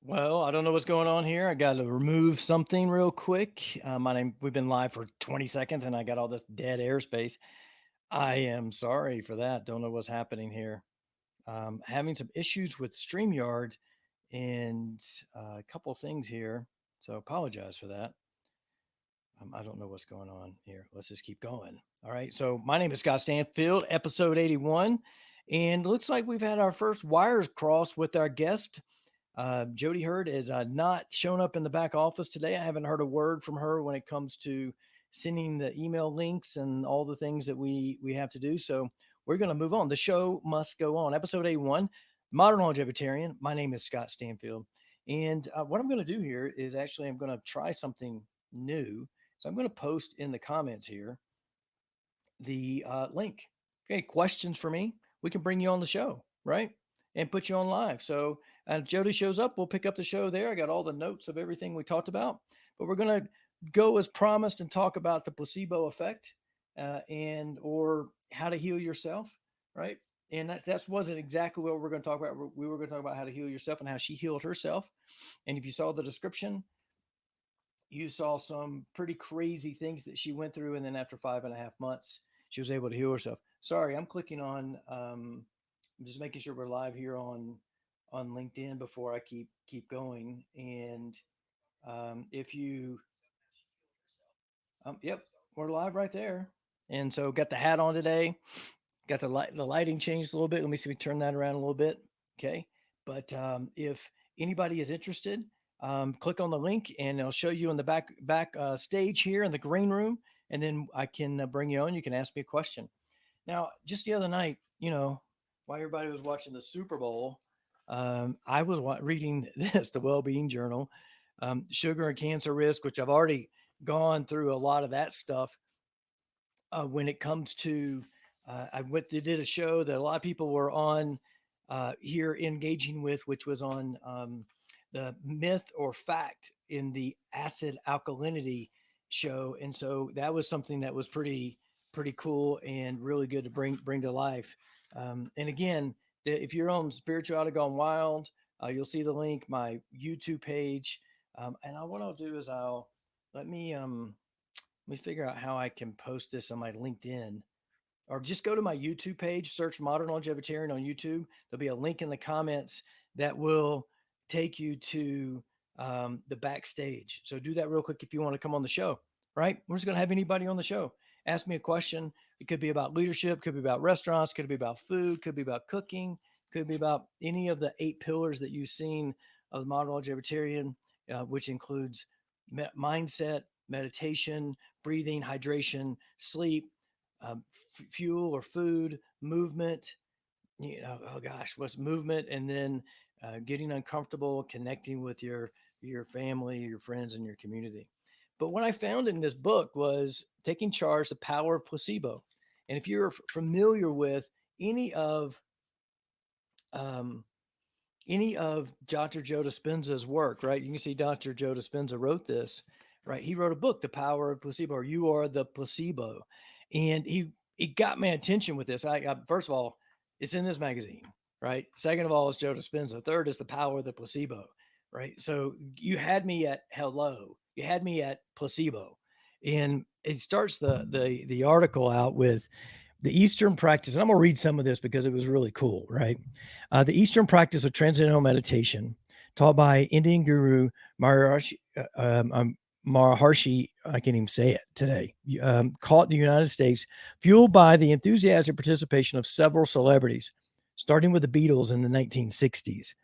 Well, I don't know what's going on here. I got to remove something real quick. We've been live for 20 seconds and I got all this dead airspace. I am sorry for that. Don't know what's happening here. Having some issues with StreamYard and a couple of things here. So apologize for that. I don't know what's going on here. Let's just keep going. All right. So my name is Scott Stanfield, episode 81. And looks like we've had our first wires crossed with our guest. Jodie Hird is not shown up in the back office today. I haven't heard a word from her when it comes to sending the email links and all the things that we have to do. So we're going to move on. The show must go on. Episode 81, Modern Longevitarian. My name is Scott Stanfield. And what I'm going to do here is actually I'm going to try something new. So I'm going to post in the comments here the link. Okay, questions for me? We can bring you on the show, right? And put you on live. So if Jody shows up, we'll pick up the show there. I got all the notes of everything we talked about, but we're going to go as promised and talk about the placebo effect and or how to heal yourself, right? And that wasn't exactly what we're going to talk about. We were going to talk about how to heal yourself and how she healed herself. And if you saw the description, you saw some pretty crazy things that she went through. And then after 5.5 months, she was able to heal herself. Sorry, I'm clicking on, I'm just making sure we're live here on LinkedIn before I keep going. And if you, yep, we're live right there. And so got the hat on today. Got the lighting changed a little bit. Let me see if we turn that around a little bit. Okay. But if anybody is interested, click on the link and it'll show you in the back stage here in the green room. And then I can bring you on. You can ask me a question. Now, just the other night, while everybody was watching the Super Bowl, I was reading this, the Wellbeing Journal, sugar and cancer risk, which I've already gone through a lot of that stuff. When it comes to, did a show that a lot of people were on here engaging with, which was on the myth or fact in the acid alkalinity show, and so that was something that was pretty cool and really good to bring to life. And again, if you're on Spirituality Gone Wild, you'll see the link, my YouTube page. What I'll do is let me let me figure out how I can post this on my LinkedIn or just go to my YouTube page, search Modern Longevitarian on YouTube. There'll be a link in the comments that will take you to the backstage. So do that real quick if you want to come on the show, right? We're just going to have anybody on the show. Ask me a question. It could be about leadership, could be about restaurants, could be about food, could be about cooking, could be about any of the 8 pillars that you've seen of the Modern Longevitarian, which includes mindset, meditation, breathing, hydration, sleep, fuel or food, movement. Oh gosh, what's movement? And then getting uncomfortable, connecting with your family, your friends, and your community. But what I found in this book was Taking Charge: The Power of Placebo. And if you're familiar with any of um, any of Dr. Joe Dispenza's work, right? You can see Dr. Joe Dispenza wrote this, right? He wrote a book, The Power of Placebo, or You Are the Placebo. And it got my attention with this. I first of all, it's in this magazine, right? Second of all, it's Joe Dispenza. Third is The Power of the Placebo, right? So you had me at hello. You had me at placebo. And it starts the article out with the Eastern practice, and I'm going to read some of this because it was really cool, right? The Eastern practice of transcendental meditation, taught by Indian guru Maharishi, I can't even say it today, caught the United States, fueled by the enthusiastic participation of several celebrities, starting with the Beatles in the 1960s.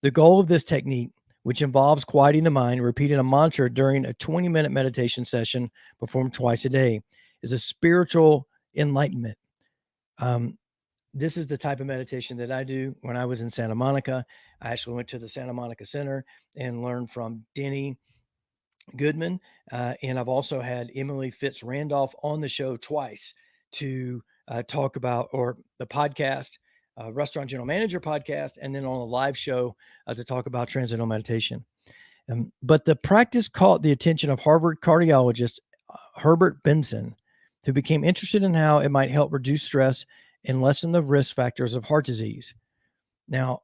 The goal of this technique, which involves quieting the mind, repeating a mantra during a 20-minute meditation session performed twice a day, is a spiritual enlightenment. This is the type of meditation that I do when I was in Santa Monica. I actually went to the Santa Monica Center and learned from Denny Goodman. And I've also had Emily Fitz Randolph on the show twice to talk about, or the podcast, Restaurant General Manager podcast, and then on a live show to talk about transcendental meditation. But the practice caught the attention of Harvard cardiologist Herbert Benson, who became interested in how it might help reduce stress and lessen the risk factors of heart disease. Now,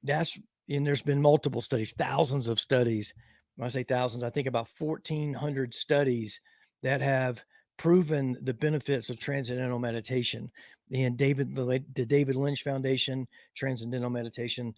that's and there's been multiple studies, thousands of studies. When I say thousands, I think about 1,400 studies that have proven the benefits of transcendental meditation. And the David Lynch Foundation Transcendental Meditation,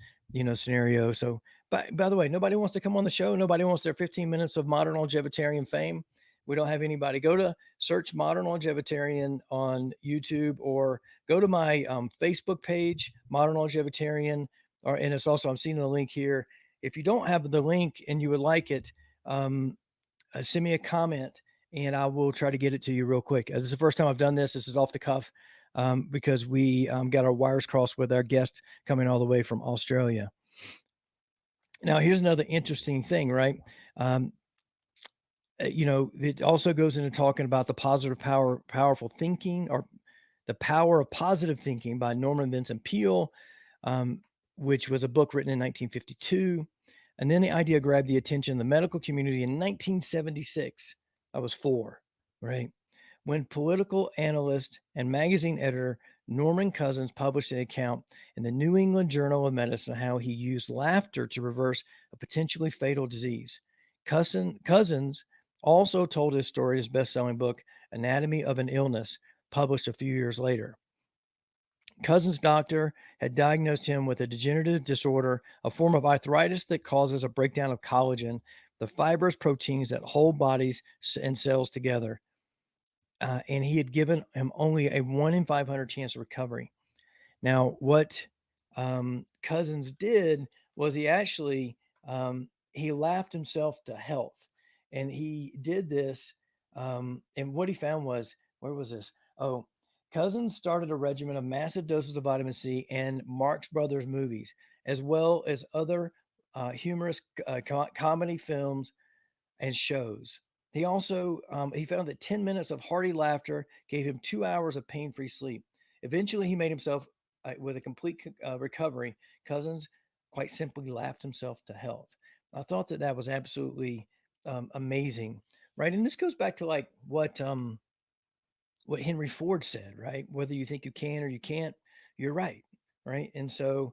scenario. So, by the way, nobody wants to come on the show. Nobody wants their 15 minutes of modern longevitarian fame. We don't have anybody. Go to search Modern Longevitarian on YouTube, or go to my Facebook page, Modern Longevitarian, and it's also, I'm seeing the link here. If you don't have the link and you would like it, um, send me a comment and I will try to get it to you real quick. This is the first time I've done this. This is off the cuff, because we got our wires crossed with our guest coming all the way from Australia. Now, here's another interesting thing, right? Um, it also goes into talking about the powerful thinking, or the Power of Positive Thinking by Norman Vincent Peale, um, which was a book written in 1952. And then the idea grabbed the attention of the medical community in 1976. I was 4, right? When political analyst and magazine editor Norman Cousins published an account in the New England Journal of Medicine how he used laughter to reverse a potentially fatal disease. Cousins also told his story in his best-selling book, Anatomy of an Illness, published a few years later. Cousins' doctor had diagnosed him with a degenerative disorder, a form of arthritis that causes a breakdown of collagen, the fibrous proteins that hold bodies and cells together. And he had given him only a 1 in 500 chance of recovery. Now, what Cousins did was he laughed himself to health, and he did this. And what he found was, where was this? Oh, Cousins started a regimen of massive doses of vitamin C and Marx Brothers movies, as well as other humorous comedy films and shows. He found that 10 minutes of hearty laughter gave him 2 hours of pain-free sleep. Eventually, he made himself with a complete recovery. Cousins quite simply laughed himself to health. I thought that that was absolutely amazing, right? And this goes back to like what Henry Ford said, right? Whether you think you can or you can't, you're right, right? And so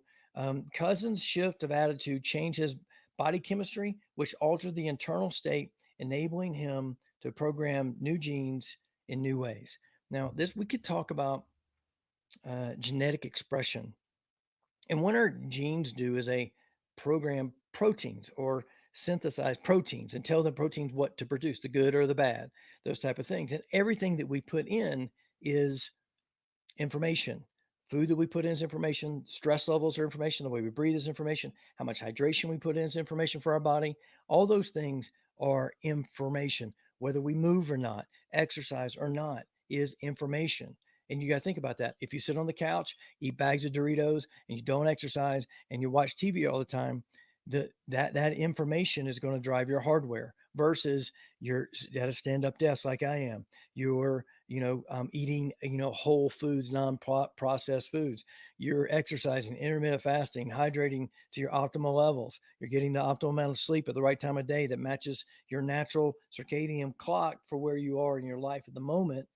Cousins' shift of attitude changed his body chemistry, which altered the internal state, enabling him to program new genes in new ways. Now, this we could talk about genetic expression. And what our genes do is they program proteins or synthesize proteins and tell the proteins what to produce, the good or the bad, those type of things. And everything that we put in is information. Food that we put in is information. Stress levels are information. The way we breathe is information. How much hydration we put in is information for our body. All those things are information. Whether we move or not, exercise or not, is information. And you got to think about that. If you sit on the couch, eat bags of Doritos, and you don't exercise, and you watch TV all the time, that information is going to drive your hardware. Versus you're at a stand-up desk like I am. You're eating whole foods, non-processed foods. You're exercising, intermittent fasting, hydrating to your optimal levels. You're getting the optimal amount of sleep at the right time of day that matches your natural circadian clock for where you are in your life at the moment.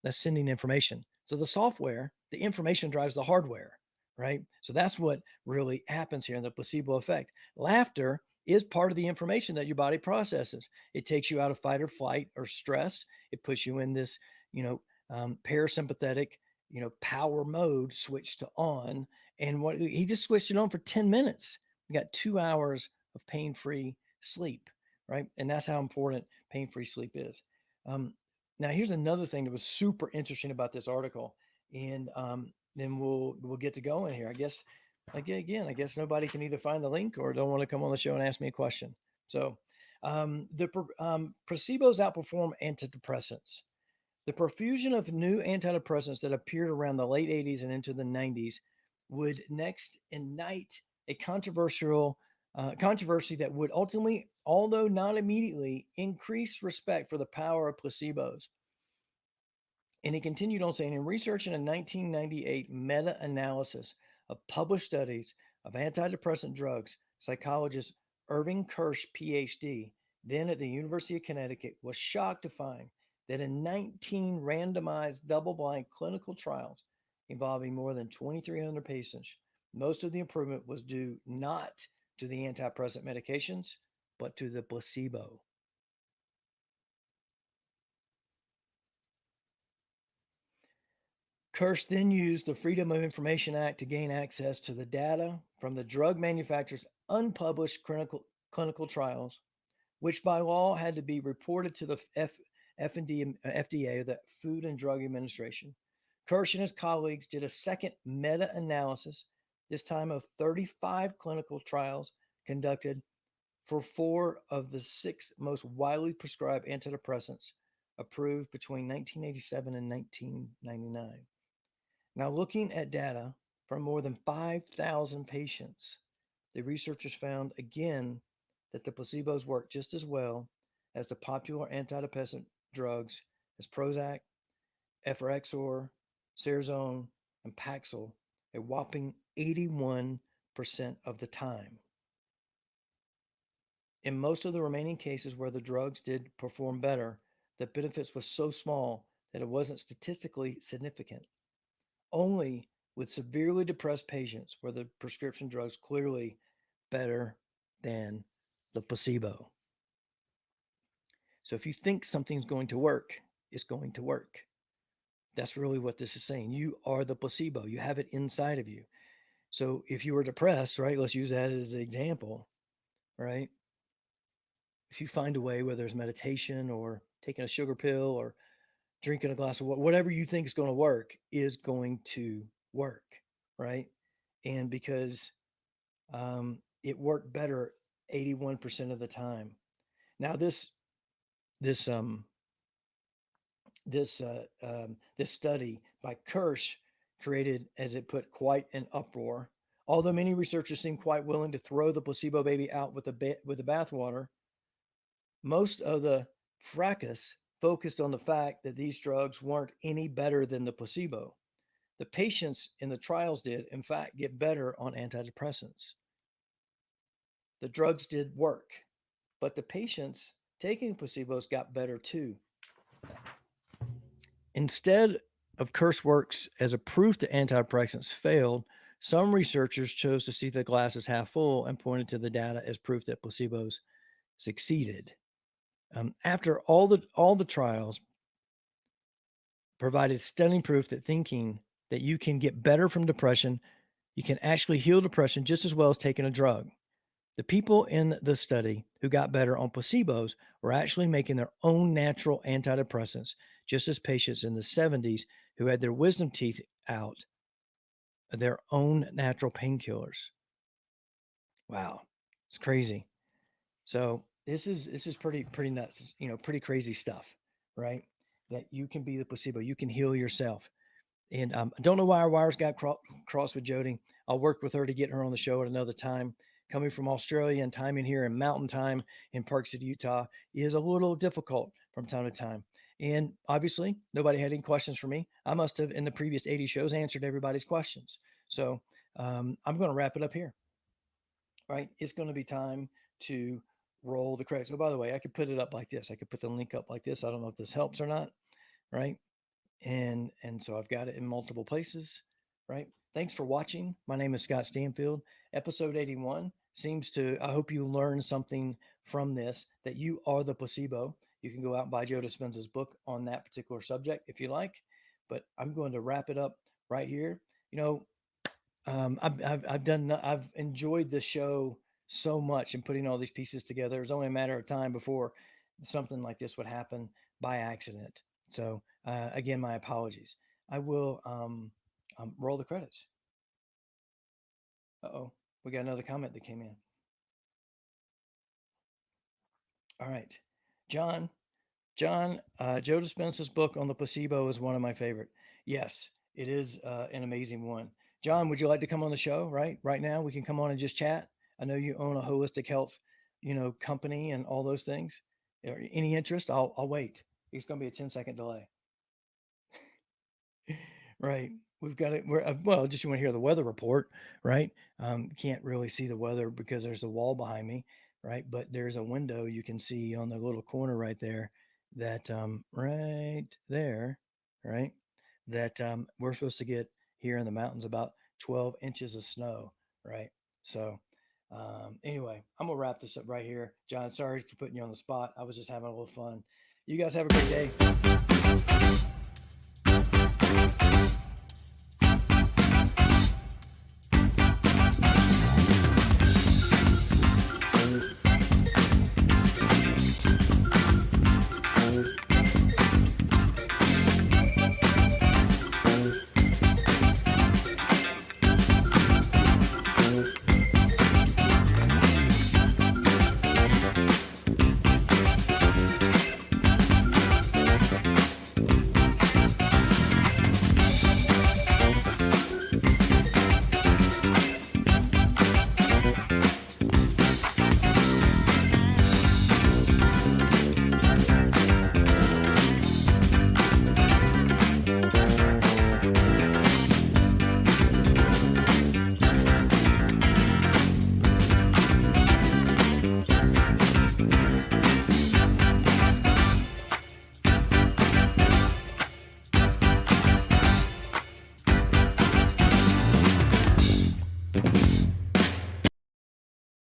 That's sending information. So the software, the information drives the hardware, right? So that's what really happens here in the placebo effect. Laughter is part of the information that your body processes. It takes you out of fight or flight or stress. It puts you in this, parasympathetic, power mode switched to on. And what he just switched it on for 10 minutes. We got 2 hours of pain-free sleep, right? And that's how important pain-free sleep is. Now, here's another thing that was super interesting about this article, and then we'll get to going here. I guess again, I guess nobody can either find the link or don't want to come on the show and ask me a question. So, placebos outperform antidepressants. The profusion of new antidepressants that appeared around the late 80s and into the 90s would next ignite a controversy that would ultimately, although not immediately, increase respect for the power of placebos. And he continued on saying, in research in a 1998 meta analysis of published studies of antidepressant drugs, psychologist Irving Kirsch, PhD, then at the University of Connecticut, was shocked to find that in 19 randomized double blind clinical trials involving more than 2,300 patients, most of the improvement was due not to the antidepressant medications, but to the placebo. Kirsch then used the Freedom of Information Act to gain access to the data from the drug manufacturer's unpublished clinical trials, which by law had to be reported to the FDA, the Food and Drug Administration. Kirsch and his colleagues did a second meta analysis, this time of 35 clinical trials conducted for four of the six most widely prescribed antidepressants approved between 1987 and 1999. Now, looking at data from more than 5,000 patients, the researchers found again that the placebos work just as well as the popular antidepressant drugs as Prozac, Efferexor, Seroxone, and Paxil a whopping 81% of the time. In most of the remaining cases where the drugs did perform better, the benefits was so small that it wasn't statistically significant. Only with severely depressed patients were the prescription drugs clearly better than the placebo. So if you think something's going to work, it's going to work. That's really what this is saying. You are the placebo. You have it inside of you. So if you were depressed, right, let's use that as an example, right? If you find a way, whether it's meditation or taking a sugar pill or drinking a glass of water, whatever you think is going to work is going to work, right? And because it worked better 81% of the time. Now this um, this study by Kirsch created, as it put, quite an uproar. Although many researchers seem quite willing to throw the placebo baby out with the bathwater, most of the fracas focused on the fact that these drugs weren't any better than the placebo. The patients in the trials did, in fact, get better on antidepressants. The drugs did work, but the patients taking placebos got better too. Instead of Kirsch's works as a proof that antidepressants failed, some researchers chose to see the glass as half full and pointed to the data as proof that placebos succeeded. After all the trials provided stunning proof that thinking that you can get better from depression, you can actually heal depression just as well as taking a drug. The people in the study who got better on placebos were actually making their own natural antidepressants, just as patients in the 70s who had their wisdom teeth out, their own natural painkillers. Wow, it's crazy. So this is pretty nuts, pretty crazy stuff, right? That you can be the placebo, you can heal yourself. And I don't know why our wires got crossed with Jodie. I'll work with her to get her on the show at another time. Coming from Australia and timing here in Mountain Time in Park City, Utah is a little difficult from time to time. And obviously, nobody had any questions for me. I must have, in the previous 80 shows, answered everybody's questions. So I'm going to wrap it up here, right? It's going to be time to roll the credits. Oh, by the way, I could put it up like this. I could put the link up like this. I don't know if this helps or not, right? And so I've got it in multiple places, right? Thanks for watching. My name is Scott Stanfield. Episode 81 seems to, I hope you learn something from this, that you are the placebo. You can go out and buy Joe Dispenza's book on that particular subject if you like, but I'm going to wrap it up right here. I've enjoyed the show so much and putting all these pieces together. It was only a matter of time before something like this would happen by accident. So again, my apologies. I will roll the credits. Oh, we got another comment that came in. All right, John. Joe Dispenza's book on the placebo is one of my favorite. Yes, it is an amazing one. John, would you like to come on the show? Right now, we can come on and just chat. I know you own a holistic health, company and all those things. Any interest? I'll wait. It's going to be a 10-second delay. Right. We've got it. Well, just you want to hear the weather report, right? Can't really see the weather because there's a wall behind me, right? But there's a window you can see on the little corner right there, that right there, right? That we're supposed to get here in the mountains about 12 inches of snow, right? So Anyway, I'm gonna wrap this up right here. John, sorry for putting you on the spot. I was just having a little fun. You guys have a great day.